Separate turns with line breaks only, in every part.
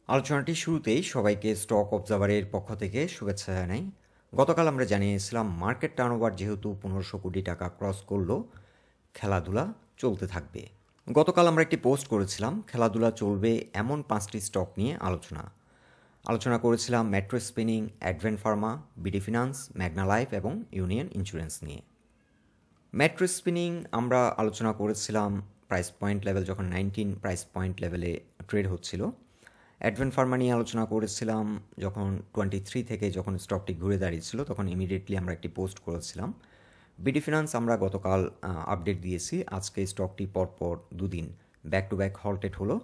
আলোচনাটি শুরুতেই সবাইকে স্টক অবজারভারের পক্ষ থেকে শুভেচ্ছা জানাই। গতকাল আমরা জানিয়েছিলাম মার্কেট টার্নওভার যেহেতু 1500 কোটি টাকা ক্রস করলো, খেলাধুলা চলতে থাকবে। গতকাল আমরা একটি পোস্ট করেছিলাম খেলাধুলা চলবে এমন 5টি স্টক নিয়ে আলোচনা করেছিলাম metro spinning, advent Pharma, BD finance, Magna life এবং ইউনিয়ন ইন্স্যুরেন্স নিয়ে। মেট্রো স্পিনিং আমরা আলোচনা করেছিলাম প্রাইস পয়েন্ট লেভেল যখন 19 প্রাইস পয়েন্ট লেভেলে ট্রেড হচ্ছিল। অ্যাডভেন্ট ফার্মা নিয়ে আলোচনা করেছিলাম যখন 23 থেকে যখন স্টকটি ঘুরে দাঁড়িয়েছিল তখন ইমিডিয়েটলি আমরা একটি পোস্ট করেছিলাম। বিডি ফিনান্স আমরা গতকাল আপডেট দিয়েছি, আজকে স্টকটি পরপর দুদিন ব্যাক টু ব্যাক হল্টেড হলো।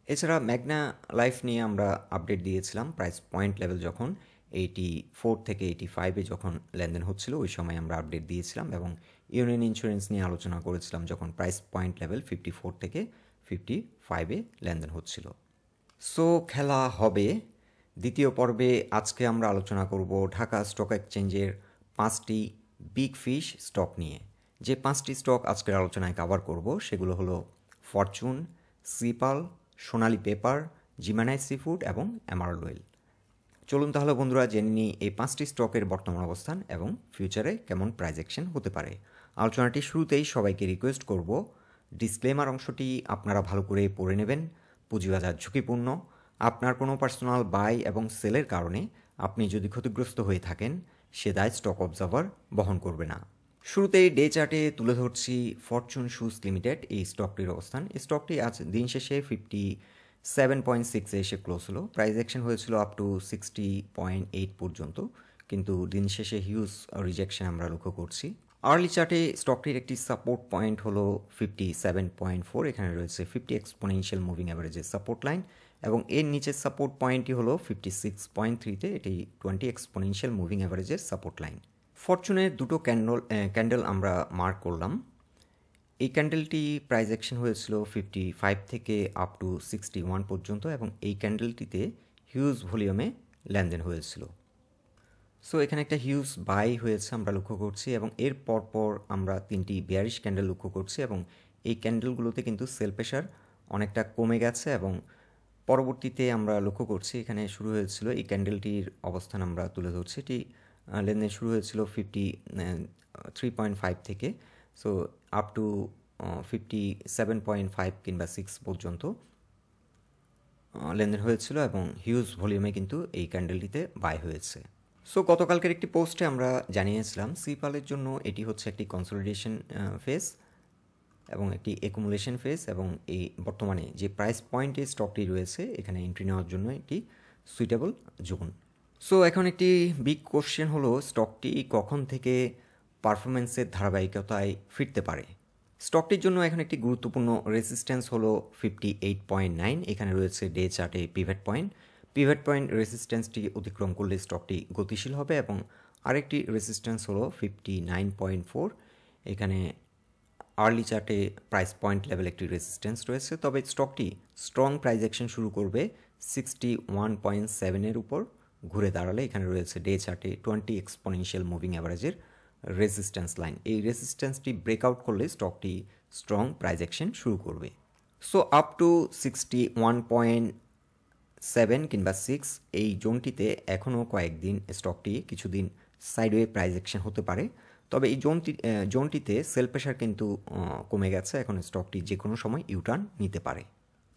এছাড়া ম্যাগনা লাইফ নিয়ে আমরা আপডেট দিয়েছিলাম প্রাইস পয়েন্ট লেভেল যখন 84 থেকে 85-এ যখন লেনদেন হচ্ছিল ওই সময় আমরা আপডেট দিয়েছিলাম, এবং ইউনিয়ন ইন্স্যুরেন্স নিয়ে আলোচনা করেছিলাম যখন প্রাইস পয়েন্ট লেভেল 54 থেকে 55-এ লেনদেন হচ্ছিল। সো খেলা হবে দ্বিতীয় পর্বে। আজকে আমরা আলোচনা করব ঢাকা স্টক এক্সচেঞ্জের 5টি বিগ ফিশ স্টক নিয়ে। যে 5টি স্টক আজকের আলোচনায় কভার করব সেগুলো হলো ফরচুন, সিপার্ল, সোনালী পেপার, জিমেনাইজ সিফুড এবং এমারল্ডওয়েল। চলুন তাহলে বন্ধুরা জেনে নিই এই 5টি স্টকের বর্তমান অবস্থান এবং ফিউচারে কেমন প্রাইস অ্যাকশন হতে পারে। আলোচনাটি শুরুতেই সবাইকে রিকোয়েস্ট করব ডিসক্লেমার অংশটি আপনারা ভালো করে পড়ে নেবেন। পুঁজিবাজার ঝুঁকিপূর্ণ, আপনার কোনো পার্সোনাল বাই এবং সেলের কারণে আপনি যদি ক্ষতিগ্রস্ত হয়ে থাকেন সে দায় স্টক অবজারভার বহন করবে না। শুরুতেই ডে চার্টে তুলে ধরছি ফরচুন শুজ লিমিটেড এই স্টকটির অবস্থান। এই স্টকটি আজ দিন শেষে 57.6-এ এসে ক্লোজ হলো। প্রাইস অ্যাকশন হয়েছিল আপ টু 60.8 পর্যন্ত, কিন্তু দিন শেষে হিউজ রিজেকশন আমরা লক্ষ্য করছি। আর্লি চার্টে স্টকটির একটি সাপোর্ট পয়েন্ট হলো 57.4, এখানে রয়েছে 50 এক্সপোনেনশিয়াল মুভিং অ্যাভারেজের সাপোর্ট লাইন, এবং এর নিচের সাপোর্ট পয়েন্টটি হলো 56.3-তে, এটি 20 এক্সপোনেনশিয়াল মুভিং অ্যাভারেজের সাপোর্ট লাইন। ফরচুনের দুটো ক্যান্ডেল আমরা মার্ক করলাম। এই ক্যান্ডেলটি প্রাইস অ্যাকশন হয়েছিল 55 থেকে আপ টু 61 পর্যন্ত, এবং এই ক্যান্ডেলটিতে হিউজ ভলিউমে লেনদেন হয়েছিল। সো এখানে একটা হিউজ বাই হয়েছে আমরা লক্ষ্য করছি, এবং এর পরপর আমরা 3টি বেয়ারিশ ক্যান্ডেল লক্ষ্য করছি, এবং এই ক্যান্ডেলগুলোতে কিন্তু সেল প্রেশার অনেকটা কমে গেছে, এবং পরবর্তীতে আমরা লক্ষ্য করছি এখানে শুরু হয়েছিল এই ক্যান্ডেলটির অবস্থান আমরা তুলে ধরছি। এটি লেনদেন শুরু হয়েছিল 53.5 থেকে, সো আপ টু 57.5 কিংবা 6 পর্যন্ত লেনদেন হয়েছিল, এবং হিউজ ভলিউমে কিন্তু এই ক্যান্ডেলটিতে বাই হয়েছে। সো গতকালকের একটি পোস্টে আমরা জানিয়েছিলাম সিপালের জন্য এটি হচ্ছে একটি কনসলিডেশন ফেজ এবং একটি অ্যাকুমুলেশন ফেজ, এবং এই বর্তমানে যে প্রাইস পয়েন্টে স্টকটি রয়েছে এখানে এন্ট্রি নেওয়ার জন্য একটি সুইটেবল জোন। সো এখন একটি বিগ কোশ্চেন হলো স্টকটি কখন থেকে পারফরমেন্সের ধারাবাহিকতায় ফিরতে পারে। স্টকটির জন্য এখন একটি গুরুত্বপূর্ণ রেজিস্ট্যান্স হলো 58.9, এখানে রয়েছে ডে চার্টে পিভট পয়েন্ট রেজিস্ট্যান্সটি অতিক্রম করলে স্টকটি গতিশীল হবে, এবং আরেকটি রেজিস্ট্যান্স হলো 59.4, এখানে আর্লি চার্টে প্রাইস পয়েন্ট লেভেল একটি রেজিস্ট্যান্স রয়েছে। তবে স্টকটি স্ট্রং প্রাইস অ্যাকশন শুরু করবে 61.7-এর উপর ঘুরে দাঁড়ালে এখানে রয়েছে ডে চার্টে 20 এক্সপোনেনশিয়াল মুভিং অ্যাভারেজের রেজিস্ট্যান্স লাইন। এই রেজিস্ট্যান্সটি ব্রেকআউট করলে স্টকটি স্ট্রং প্রাইস অ্যাকশন শুরু করবে। সো আপ টু 61.7 কিংবা 6 এই জোনটিতে এখনও কয়েকদিন স্টকটি কিছুদিন সাইডওয়ে প্রাইস অ্যাকশন হতে পারে। তবে এই জোনটিতে সেল প্রেশার কিন্তু কমে গেছে, এখন স্টকটি যে কোনো সময় ইউটার্ন নিতে পারে।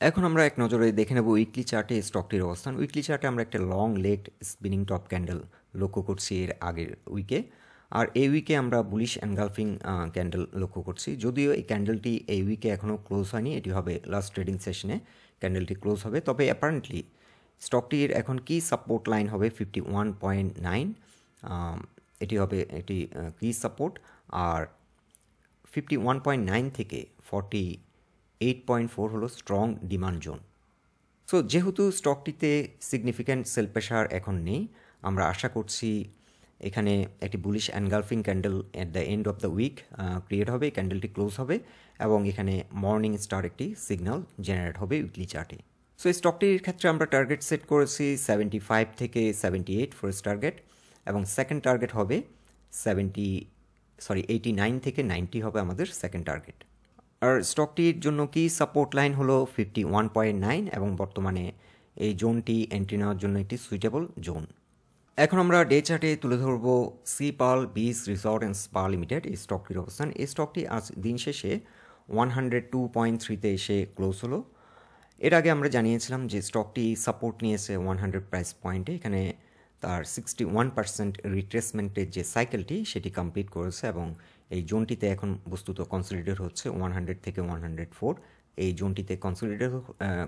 এখন আমরা এক নজরে দেখে নেব উইকলি চার্টে স্টকটির অবস্থান। উইকলি চার্টে আমরা একটা long legged spinning top candle লক্ষ্য করছি এর আগের উইকে, আর এই উইকে আমরা বুলিশ এনগালফিং ক্যান্ডেল লক্ষ্য করছি। যদিও এই ক্যান্ডেলটি এই উইকে এখনও ক্লোজ হয়নি, এটি হবে লাস্ট ট্রেডিং সেশনে ক্যান্ডেলটি ক্লোজ হবে। তবে অ্যাপারেন্টলি স্টকটির এখন কি সাপোর্ট লাইন হবে 51.9, এটি হবে এটি কি সাপোর্ট, আর 51.9 থেকে 48.4 হলো স্ট্রং ডিমান্ড জোন। সো যেহেতু স্টকটিতে সিগনিফিক্যান্ট সেল প্রেশার এখন নেই, আমরা আশা করছি এখানে একটি bullish engulfing candle at the end of the week create হবে, ক্যান্ডেলটি ক্লোজ হবে, এবং এখানে মর্নিং স্টার একটি সিগন্যাল জেনারেট হবে উইকলি চার্টে। সো এই স্টকটির ক্ষেত্রে আমরা টার্গেট সেট করেছি 75 থেকে 78 ফার্স্ট টার্গেট, এবং সেকেন্ড টার্গেট হবে 89 থেকে 90 হবে আমাদের সেকেন্ড টার্গেট। আর স্টকটির জন্য কি সাপোর্ট লাইন হলো 51.9 এবং বর্তমানে এই জোনটি এন্ট্রি নেওয়ার জন্য একটি সুইটেবল জোন। এখন আমরা ডে চার্টে তুলে ধরব Sea Pearl beach resort and spa limited এই স্টকটির অবস্থান। এই স্টকটি আজ দিন শেষে 102.3-তে এসে ক্লোজ হলো। এর আগে আমরা জানিয়েছিলাম যে স্টকটি সাপোর্ট নিয়েছে 100 প্রাইস পয়েন্টে, এখানে তার 61% রিট্রেসমেন্টের যে সাইকেলটি সেটি কমপ্লিট করেছে এবং এই জোনটিতে এখন বস্তুত কনসলিডেট হচ্ছে 100 থেকে 104 এই জোনটিতে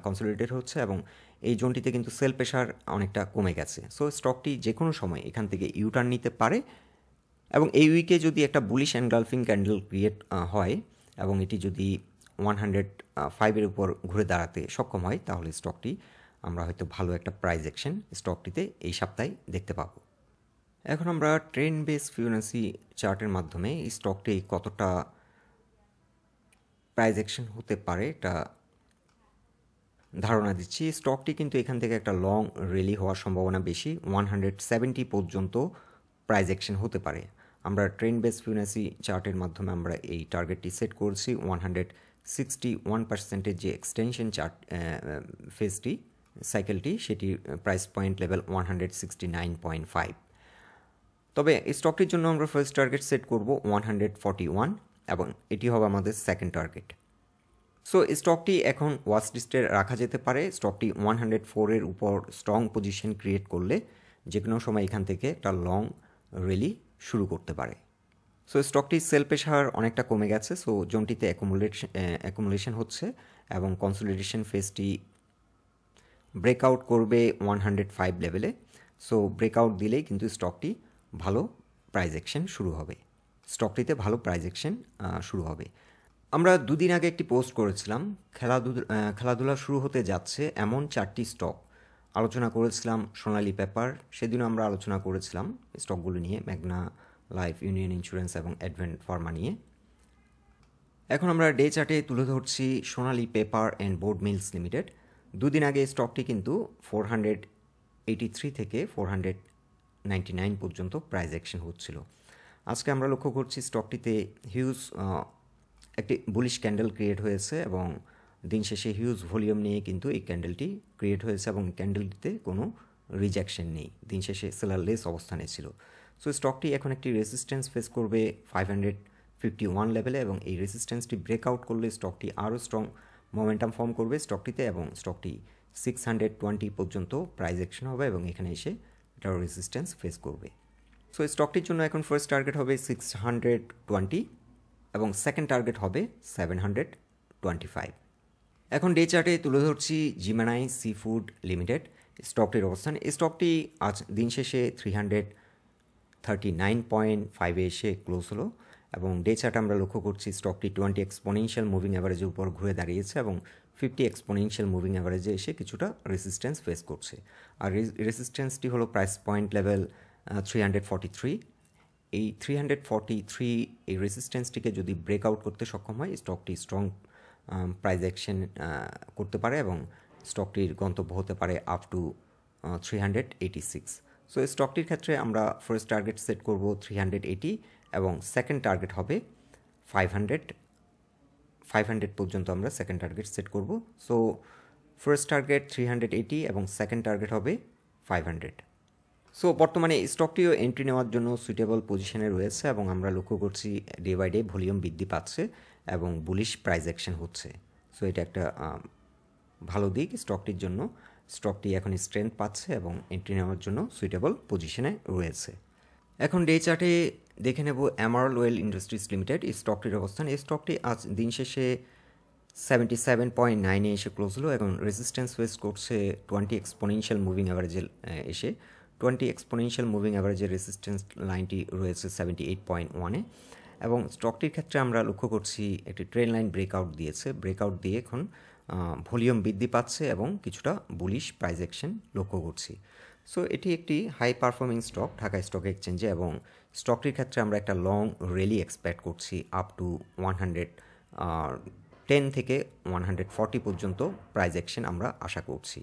কনসলিডেট হচ্ছে এবং এই জোনটিতে কিন্তু সেল প্রেশার অনেকটা কমে গেছে। সো স্টকটি যে কোনো সময় এখান থেকে ইউটার্ন নিতে পারে এবং এই উইকে যদি একটা বুলিশ এনগালফিং ক্যান্ডেল ক্রিয়েট হয় এবং এটি যদি 105-এর উপর ঘুরে দাঁড়াতে সক্ষম হয় তাহলে স্টকটি আমরা হয়তো ভালো একটা প্রাইস অ্যাকশন স্টকটিতে এই সপ্তাহে দেখতে পাবো। এখন আমরা ট্রেন্ড বেস ফিবোনাচি চার্টের মাধ্যমে এই স্টকটি কতটা প্রাইস অ্যাকশন হতে পারে এটা ধারণা দিচ্ছি। স্টকটি কিন্তু এখান থেকে একটা লং র্যালি হওয়ার সম্ভাবনা বেশি, 170 পর্যন্ত প্রাইস অ্যাকশন হতে পারে। আমরা ট্রেন্ড বেস ফিবোনাচি চার্টের মাধ্যমে আমরা এই টার্গেটটি সেট করছি 161%-এর যে এক্সটেনশন চার্ট ফেজটি সাইকেলটি সেটি প্রাইস পয়েন্ট লেভেল 169.5। তবে স্টকটির জন্য আমরা ফার্স্ট টার্গেট সেট করব 141 এবং এটি হবে আমাদের সেকেন্ড টার্গেট। সো স্টকটি এখন ওয়াচ লিস্টে রাখা যেতে পারে। স্টকটি 104-এর উপর স্ট্রং পজিশন ক্রিয়েট করলে যে কোনো সময় এখান থেকে একটা লং র্যালি শুরু করতে পারে। সো স্টকটির সেল প্রেশার অনেকটা কমে গেছে, সো জোনটিতে অ্যাকুমুলেশন হচ্ছে এবং কনসলিডেশন ফেজটি ব্রেকআউট করবে 105 লেভেলে। সো ব্রেকআউট দিলেই কিন্তু স্টকটি ভালো প্রাইস অ্যাকশন শুরু হবে, স্টকটিতে ভালো প্রাইস অ্যাকশন শুরু হবে। আমরা দুদিন আগে একটি পোস্ট করেছিলাম খেলাধুলা শুরু হতে যাচ্ছে এমন 4টি স্টক আলোচনা করেছিলাম। সোনালী পেপার, সেদিনও আমরা আলোচনা করেছিলাম স্টকগুলো নিয়ে, ম্যাগনা লাইফ, ইউনিয়ন ইন্স্যুরেন্স এবং অ্যাডভেন্ট ফার্মা নিয়ে। এখন আমরা ডে চার্টে তুলে ধরছি Sonali Paper and Board Mills Limited. দুদিন আগে স্টকটি কিন্তু 483 থেকে 499 পর্যন্ত প্রাইস অ্যাকশন হচ্ছিল। আজকে আমরা লক্ষ্য করছি স্টকটিতে হিউজ একটি বুলিশ ক্যান্ডেল ক্রিয়েট হয়েছে এবং দিন শেষে হিউজ ভলিউম নিয়ে কিন্তু এই ক্যান্ডেলটি ক্রিয়েট হয়েছে এবং ক্যান্ডেলটিতে কোনো রিজেকশন নেই, দিন শেষে সেলারলেস অবস্থানে ছিল। সো স্টকটি এখন একটি রেজিস্ট্যান্স ফেস করবে 551 লেভেলে এবং এই রেজিস্ট্যান্সটি ব্রেকআউট করলে স্টকটি আরও স্ট্রং মোমেন্টাম ফর্ম করবে স্টকটিতে এবং স্টকটি 620 পর্যন্ত প্রাইস অ্যাকশন হবে এবং এখানে এসে এটা রেজিস্ট্যান্স ফেস করবে। সো স্টকটির জন্য এখন ফার্স্ট টার্গেট হবে 620 এবং সেকেন্ড টার্গেট হবে 725। এখন ডে চার্টে তুলে ধরছি জিমেনাইজ সি ফুড লিমিটেড স্টকটির অবস্থান। এই স্টকটি আজ দিন শেষে 339.5-এ এসে ক্লোজ হলো এবং ডে চার্টে আমরা লক্ষ্য করছি স্টকটি 20 এক্সপোনেনশিয়াল মুভিং অ্যাভারেজের উপর ঘুরে দাঁড়িয়েছে এবং 50 এক্সপোনেনশিয়াল মুভিং অ্যাভারেজে এসে কিছুটা রেসিস্ট্যান্স ফেস করছে। আর রেসিস্ট্যান্সটি হলো প্রাইস পয়েন্ট লেভেল 343। এই 343 এই রেসিস্ট্যান্সটিকে যদি ব্রেকআউট করতে সক্ষম হয় স্টকটি স্ট্রং প্রাইস অ্যাকশন করতে পারে এবং স্টকটির গন্তব্য হতে পারে আপ টু 386। সো স্টকটির ক্ষেত্রে আমরা ফার্স্ট টার্গেট সেট করব 380 এবং সেকেন্ড টার্গেট হবে 500 পর্যন্ত আমরা সেকেন্ড টার্গেট সেট করব। সো ফার্স্ট টার্গেট 380 এবং সেকেন্ড টার্গেট হবে 500। সো বর্তমানে স্টকটিও এন্ট্রি নেওয়ার জন্য সুইটেবল পজিশনে রয়েছে এবং আমরা লক্ষ্য করছি ডে বাই ডে ভলিউম বৃদ্ধি পাচ্ছে এবং বুলিশ প্রাইস অ্যাকশন হচ্ছে। সো এটা একটা ভালো দিক স্টকটির জন্য। স্টকটি এখন স্ট্রেংথ পাচ্ছে এবং এন্ট্রি নেওয়ার জন্য সুইটেবল পজিশনে রয়েছে। এখন ডে চার্টে দেখে নেব এমারলডয়েল ইন্ডাস্ট্রিজ লিমিটেড এই স্টকটির অবস্থান। এই স্টকটি আজ দিন শেষে 77.9-এ এসে ক্লোজ হলো এবং রেজিস্ট্যান্স ফেস করছে 20 এক্সপোনেনশিয়াল মুভিং অ্যাভারেজে এসে 20 এক্সপোনেনশিয়াল মুভিং অ্যাভারেজের রেজিস্ট্যান্স লাইনটি রয়েছে 78.1-এ এবং স্টকটির ক্ষেত্রে আমরা লক্ষ্য করছি একটি ট্রেন লাইন ব্রেকআউট দিয়েছে, ব্রেকআউট দিয়ে এখন ভলিউম বৃদ্ধি পাচ্ছে এবং কিছুটা বুলিশ প্রাইস অ্যাকশন লক্ষ্য করছি। সো এটি একটি high performing stock Dhaka stock এক্সচেঞ্জে এবং স্টকটির ক্ষেত্রে আমরা একটা লং র্যালি এক্সপেক্ট করছি আপ টু 110 থেকে 140 পর্যন্ত প্রাইস অ্যাকশন আমরা আশা করছি।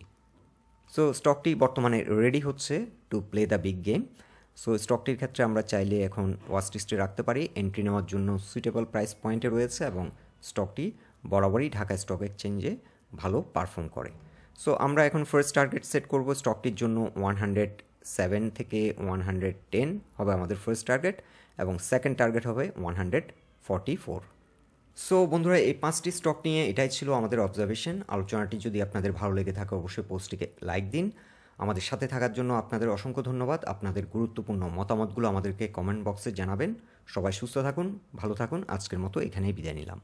সো স্টকটি বর্তমানে রেডি হচ্ছে to play the big game. So স্টকটির ক্ষেত্রে আমরা চাইলে এখন ওয়াচ লিস্টে রাখতে পারি, এন্ট্রি নেওয়ার জন্য সুইটেবল প্রাইস পয়েন্টে রয়েছে এবং স্টকটি বরাবরই ঢাকা স্টক এক্সচেঞ্জে ভালো পারফর্ম করে। সো আমরা এখন ফার্স্ট টার্গেট সেট করব স্টকটির জন্য 107 থেকে 110 হবে আমাদের ফার্স্ট টার্গেট, এবং সেকেন্ড টার্গেট হবে 144। সো বন্ধুরা, এই 5টি স্টক নিয়ে এটাই ছিল আমাদের অবজারভেশন। আলোচনাটি যদি আপনাদের ভালো লেগে থাকে অবশ্যই পোস্টটিকে লাইক দিন। আমাদের সাথে থাকার জন্য আপনাদের অসংখ্য ধন্যবাদ। আপনাদের গুরুত্বপূর্ণ মতামতগুলো আমাদেরকে কমেন্ট বক্সে জানাবেন। সবাই সুস্থ থাকুন, ভালো থাকুন। আজকের মতো এখানেই বিদায় নিলাম।